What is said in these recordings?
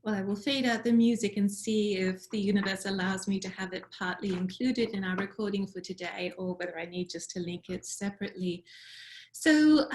Well, I will fade out the music and see if the universe allows me to have it partly included in our recording for today, or whether I need just to link it separately. So,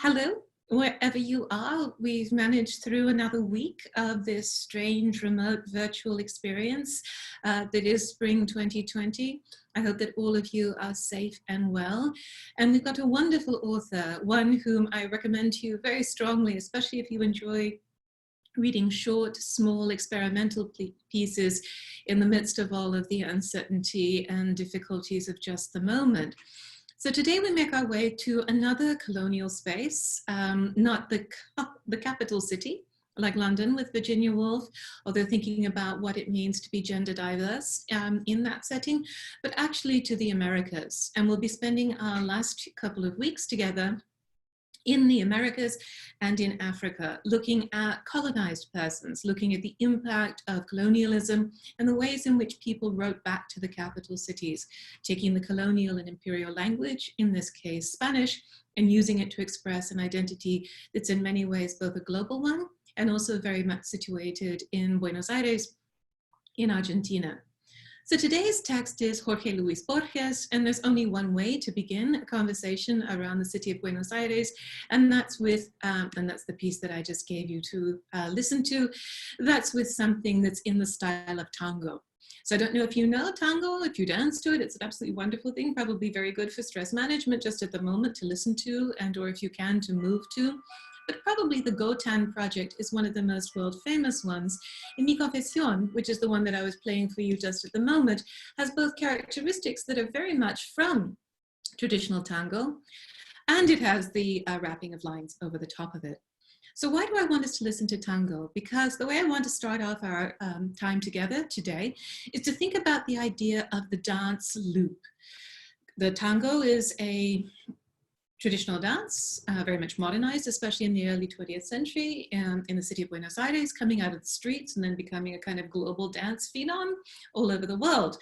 hello, wherever you are. We've managed through another week of this strange remote virtual experience that is spring 2020. I hope that all of you are safe and well. And we've got a wonderful author, one whom I recommend to you very strongly, especially if you enjoy reading short, small, experimental pieces in the midst of all of the uncertainty and difficulties of just the moment. So today we make our way to another colonial space, not the capital city, like London with Virginia Woolf, although thinking about what it means to be gender diverse in that setting, but actually to the Americas. And we'll be spending our last couple of weeks together in the Americas and in Africa, looking at colonized persons, looking at the impact of colonialism and the ways in which people wrote back to the capital cities, taking the colonial and imperial language, in this case Spanish, and using it to express an identity that's in many ways both a global one and also very much situated in Buenos Aires, in Argentina. So today's text is Jorge Luis Borges, and there's only one way to begin a conversation around the city of Buenos Aires, and that's with, and that's the piece that I just gave you to listen to, that's with something that's in the style of tango. So I don't know if you know tango, if you dance to it, it's an absolutely wonderful thing, probably very good for stress management just at the moment to listen to, and or if you can to move to. But probably the Gotan project is one of the most world famous ones. And Mi Confesión, which is the one that I was playing for you just at the moment, has both characteristics that are very much from traditional tango, and it has the wrapping of lines over the top of it. So why do I want us to listen to tango? Because the way I want to start off our time together today is to think about the idea of the dance loop. The tango is a traditional dance, very much modernized, especially in the early 20th century, in the city of Buenos Aires, coming out of the streets and then becoming a kind of global dance phenom all over the world.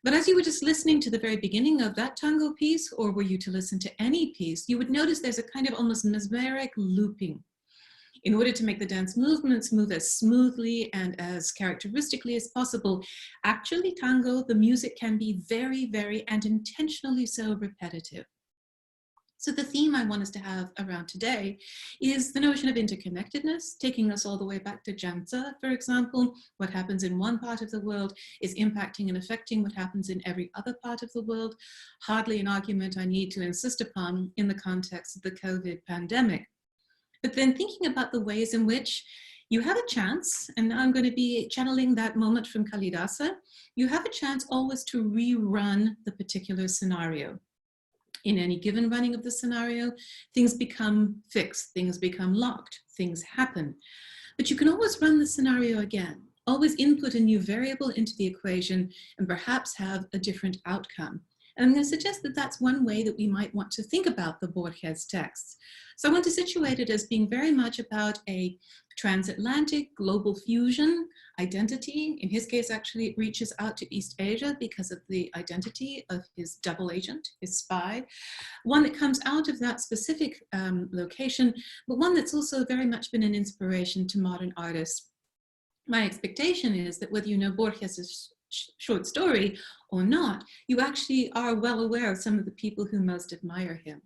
But as you were just listening to the very beginning of that tango piece, or were you to listen to any piece, you would notice there's a kind of almost mesmeric looping. In order to make the dance movements move as smoothly and as characteristically as possible, actually tango, the music can be very, very and intentionally so repetitive. So the theme I want us to have around today is the notion of interconnectedness, taking us all the way back to Janza, for example. What happens in one part of the world is impacting and affecting what happens in every other part of the world. Hardly an argument I need to insist upon in the context of the COVID pandemic. But then thinking about the ways in which you have a chance, and now I'm going to be channeling that moment from Kalidasa, you have a chance always to rerun the particular scenario. In any given running of the scenario, things become fixed, things become locked, things happen. But you can always run the scenario again, always input a new variable into the equation and perhaps have a different outcome. And I'm going to suggest that that's one way that we might want to think about the Borges texts. So I want to situate it as being very much about a transatlantic global fusion identity. In his case, actually, it reaches out to East Asia because of the identity of his double agent, his spy. One that comes out of that specific location, but one that's also very much been an inspiration to modern artists. My expectation is that whether you know Borges' short story or not, you actually are well aware of some of the people who most admire him.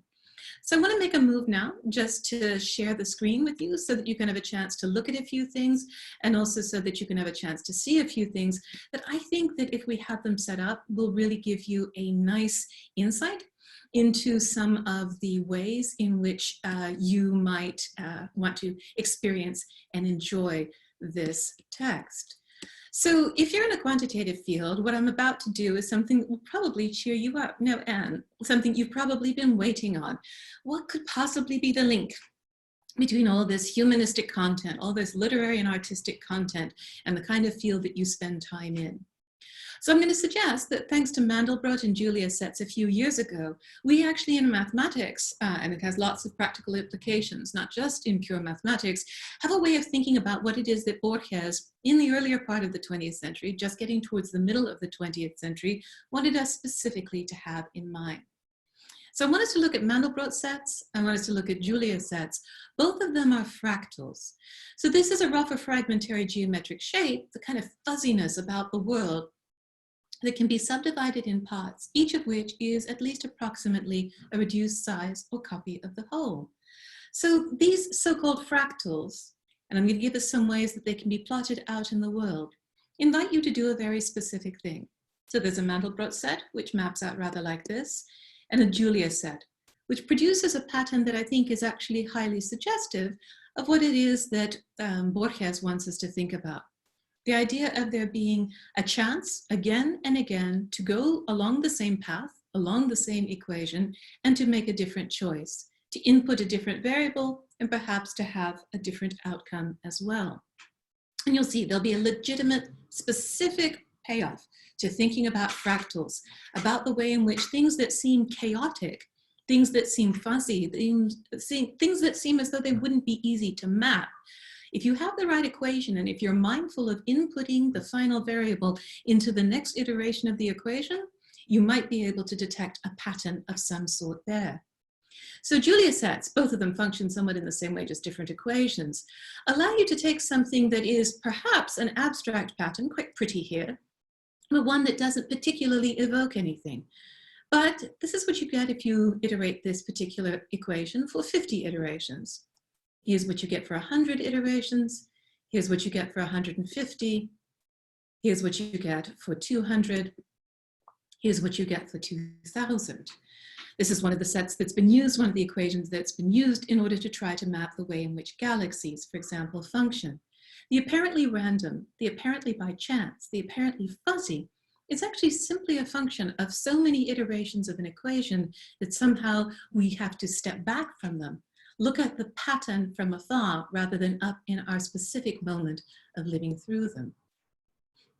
So I want to make a move now just to share the screen with you so that you can have a chance to look at a few things, and also so that you can have a chance to see a few things that I think that if we have them set up will really give you a nice insight into some of the ways in which you might want to experience and enjoy this text. So if you're in a quantitative field, what I'm about to do is something that will probably cheer you up. Now, Anne, something you've probably been waiting on. What could possibly be the link between all this humanistic content, all this literary and artistic content, and the kind of field that you spend time in? So I'm going to suggest that thanks to Mandelbrot and Julia Setz a few years ago, we actually in mathematics, and it has lots of practical implications, not just in pure mathematics, have a way of thinking about what it is that Borges, in the earlier part of the 20th century, just getting towards the middle of the 20th century, wanted us specifically to have in mind. So I want us to look at Mandelbrot sets. I want us to look at Julia sets. Both of them are fractals. So this is a rough or fragmentary geometric shape, the kind of fuzziness about the world that can be subdivided in parts, each of which is at least approximately a reduced size or copy of the whole. So these so-called fractals, and I'm going to give us some ways that they can be plotted out in the world, invite you to do a very specific thing. So there's a Mandelbrot set, which maps out rather like this, and a Julia set, which produces a pattern that I think is actually highly suggestive of what it is that Borges wants us to think about. The idea of there being a chance again and again to go along the same path, along the same equation, and to make a different choice, to input a different variable, and perhaps to have a different outcome as well. And you'll see there'll be a legitimate, specific payoff to thinking about fractals, about the way in which things that seem chaotic, things that seem fuzzy, things that seem as though they wouldn't be easy to map, if you have the right equation and if you're mindful of inputting the final variable into the next iteration of the equation, you might be able to detect a pattern of some sort there. So Julia sets, both of them function somewhat in the same way, just different equations, allow you to take something that is perhaps an abstract pattern, quite pretty here, but one that doesn't particularly evoke anything. But this is what you get if you iterate this particular equation for 50 iterations. Here's what you get for 100 iterations. Here's what you get for 150. Here's what you get for 200. Here's what you get for 2000. This is one of the sets that's been used, one of the equations that's been used in order to try to map the way in which galaxies, for example, function. The apparently random, the apparently by chance, the apparently fuzzy is actually simply a function of so many iterations of an equation that somehow we have to step back from them, look at the pattern from afar rather than up in our specific moment of living through them.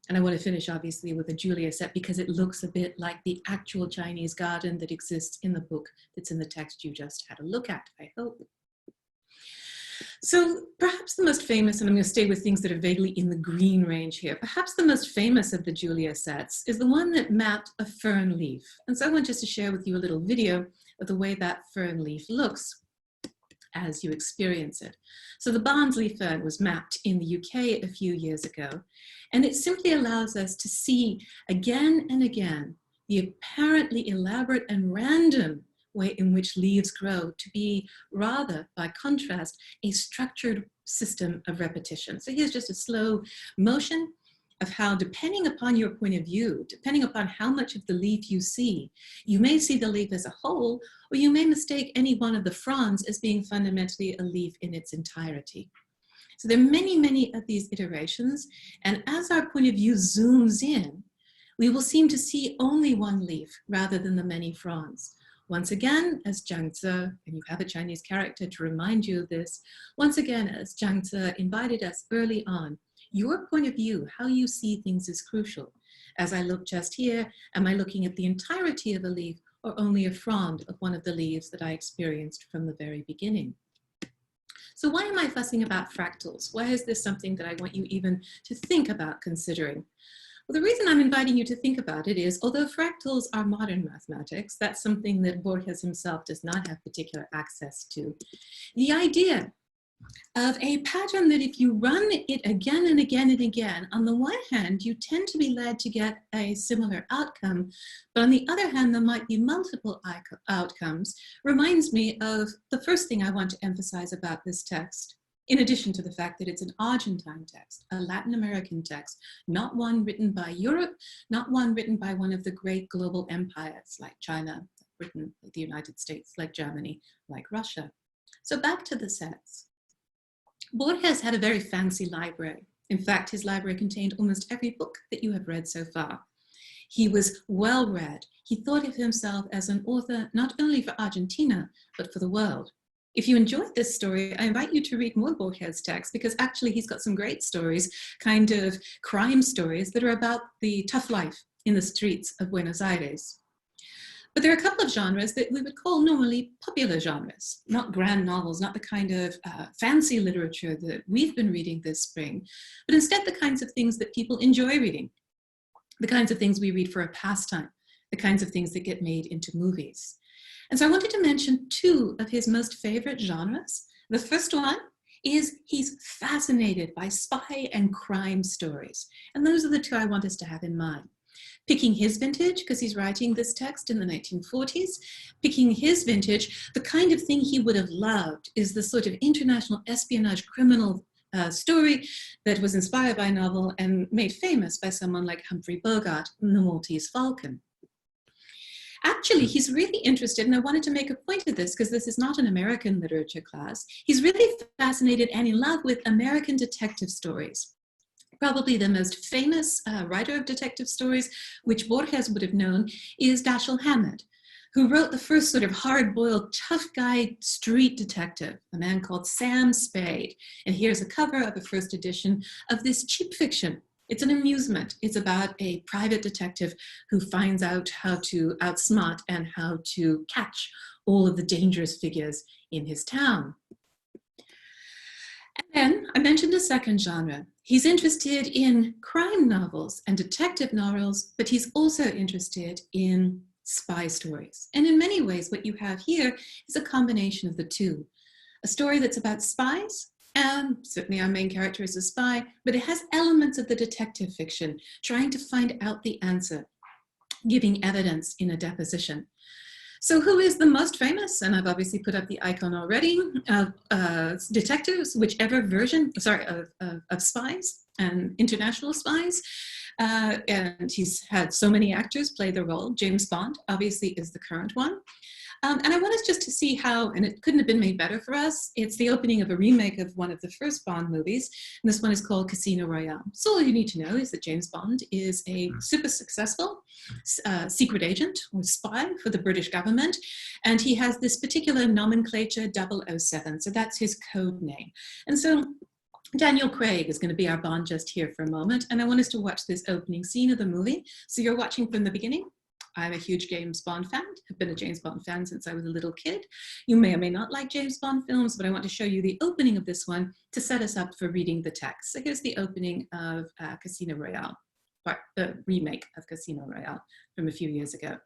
And I want to finish obviously with a Julia set because it looks a bit like the actual Chinese garden that exists in the book that's in the text you just had a look at, I hope. So perhaps the most famous, and I'm going to stay with things that are vaguely in the green range here, perhaps the most famous of the Julia sets is the one that mapped a fern leaf. And so I want just to share with you a little video of the way that fern leaf looks as you experience it. So the Barnsley fern was mapped in the UK a few years ago, and it simply allows us to see again and again the apparently elaborate and random way in which leaves grow to be rather, by contrast, a structured system of repetition. So here's just a slow motion of how, depending upon your point of view, depending upon how much of the leaf you see, you may see the leaf as a whole, or you may mistake any one of the fronds as being fundamentally a leaf in its entirety. So there are many, many of these iterations, and as our point of view zooms in, we will seem to see only one leaf rather than the many fronds. Once again, as Zhang Zi, and you have a Chinese character to remind you of this, once again, as Zhang Zi invited us early on, your point of view, how you see things is crucial. As I look just here, am I looking at the entirety of a leaf or only a frond of one of the leaves that I experienced from the very beginning? So why am I fussing about fractals? Why is this something that I want you even to think about considering? Well, the reason I'm inviting you to think about it is, although fractals are modern mathematics, that's something that Borges himself does not have particular access to. The idea of a pattern that if you run it again and again and again, on the one hand, you tend to be led to get a similar outcome, but on the other hand, there might be multiple outcomes, reminds me of the first thing I want to emphasize about this text, in addition to the fact that it's an Argentine text, a Latin American text, not one written by Europe, not one written by one of the great global empires like China, Britain, like the United States, like Germany, like Russia. So back to the sets. Borges had a very fancy library. In fact, his library contained almost every book that you have read so far. He was well read. He thought of himself as an author, not only for Argentina, but for the world. If you enjoyed this story, I invite you to read more Borges texts because actually he's got some great stories, kind of crime stories that are about the tough life in the streets of Buenos Aires. But there are a couple of genres that we would call normally popular genres, not grand novels, not the kind of fancy literature that we've been reading this spring, but instead the kinds of things that people enjoy reading, the kinds of things we read for a pastime, the kinds of things that get made into movies. And so I wanted to mention two of his most favorite genres. The first one is he's fascinated by spy and crime stories. And those are the two I want us to have in mind. Picking his vintage, because he's writing this text in the 1940s, picking his vintage, the kind of thing he would have loved is the sort of international espionage criminal story that was inspired by a novel and made famous by someone like Humphrey Bogart in The Maltese Falcon. Actually, he's really interested, and I wanted to make a point of this because this is not an American literature class. He's really fascinated and in love with American detective stories. Probably the most famous writer of detective stories, which Borges would have known, is Dashiell Hammett, who wrote the first sort of hard-boiled, tough guy street detective, a man called Sam Spade. And here's a cover of the first edition of this cheap fiction. It's an amusement. It's about a private detective who finds out how to outsmart and how to catch all of the dangerous figures in his town. And then I mentioned a second genre. He's interested in crime novels and detective novels, but he's also interested in spy stories. And in many ways, what you have here is a combination of the two. A story that's about spies, and certainly our main character is a spy, but it has elements of the detective fiction, trying to find out the answer, giving evidence in a deposition. So who is the most famous? And I've obviously put up the icon already of detectives, whichever version, of spies and international spies. And he's had so many actors play the role. James Bond obviously is the current one. And I want us just to see how, and it couldn't have been made better for us, it's the opening of a remake of one of the first Bond movies, and this one is called Casino Royale. So all you need to know is that James Bond is a super successful secret agent or spy for the British government, and he has this particular nomenclature 007, so that's his code name. And so Daniel Craig is going to be our Bond just here for a moment, and I want us to watch this opening scene of the movie. So you're watching from the beginning. I'm a huge James Bond fan. I've been a James Bond fan since I was a little kid. You may or may not like James Bond films, but I want to show you the opening of this one to set us up for reading the text. So here's the opening of Casino Royale, the remake of Casino Royale from a few years ago.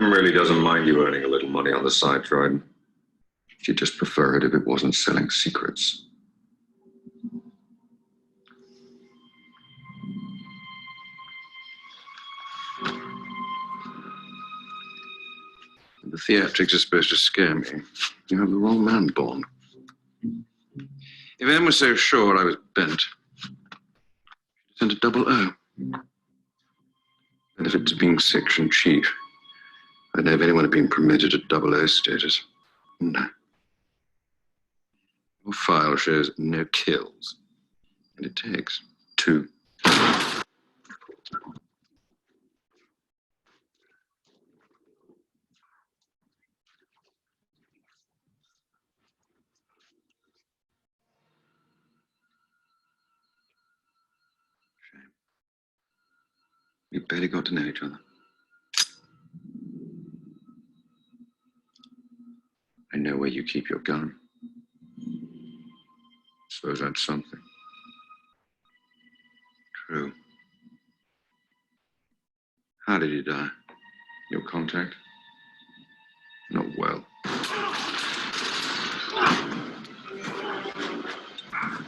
Em really doesn't mind you earning a little money on the side, Dryden. She'd just prefer it if it wasn't selling secrets. The theatrics are supposed to scare me. You have the wrong man, Bond. If Em was so sure I was bent, she'd send a 00. Benefit to being section chief. I don't know if anyone had been promoted to 00 status. No. Your file shows no kills. And it takes 2. We barely got to know each other. I know where you keep your gun. Suppose that's something. True. How did he die? Your contact?